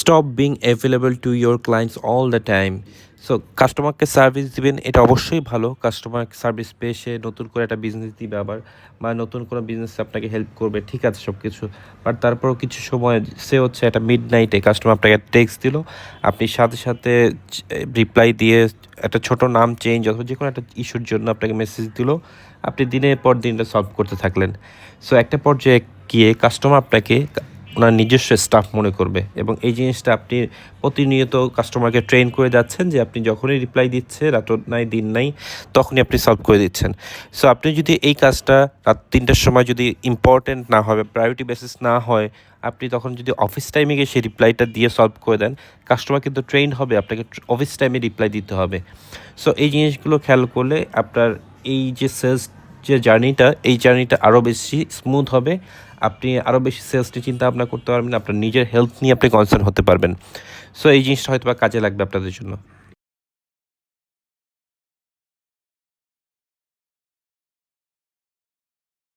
Stop being available to your clients all the time. So কাস্টমারকে service দিবেন, এটা অবশ্যই ভালো। কাস্টমার সার্ভিস পেয়ে সে নতুন করে একটা বিজনেস দিবে আবার, বা নতুন কোনো বিজনেসে আপনাকে হেল্প করবে, ঠিক আছে সব কিছু। বাট তারপরও কিছু সময় সে হচ্ছে একটা মিড নাইটে কাস্টমার আপনাকে টেক্সট দিল, আপনি সাথে সাথে রিপ্লাই দিয়ে একটা ছোট নাম চেঞ্জ অথবা যে কোনো একটা ইস্যুর জন্য আপনাকে মেসেজ দিল, আপনি দিনের পর দিনটা সলভ করতে থাকলেন। সো একটা পর্যায়ে গিয়ে কাস্টমার আপনাকে ওনার নিজস্ব স্টাফ মনে করবে, এবং এই জিনিসটা আপনি প্রতিনিয়ত কাস্টমারকে ট্রেন করে যাচ্ছেন যে আপনি যখনই রিপ্লাই দিচ্ছে, রাত নাই দিন নাই, তখনই আপনি সলভ করে দিচ্ছেন। সো আপনি যদি এই কাজটা রাত 3টার সময় যদি ইম্পর্ট্যান্ট না হয়, প্রায়োরিটি বেসিস না হয়, আপনি তখন যদি অফিস টাইমে গিয়ে সেই রিপ্লাইটা দিয়ে সলভ করে দেন, কাস্টমার কিন্তু ট্রেন হবে আপনাকে অফিস টাইমে রিপ্লাই দিতে হবে। সো এই জিনিসগুলো খেয়াল করলে আপনার এই যে সেলস যে জার্নিটা, এই জার্নিটা আরও বেশি স্মুথ হবে। আপনি আরও বেশি সেলস নিয়ে চিন্তা ভাবনা করতে পারবেন, আপনার নিজের হেলথ নিয়ে আপনি কনসার্ন হতে পারবেন। সো এই জিনিসটা হয়তো বা কাজে লাগবে আপনাদের জন্য।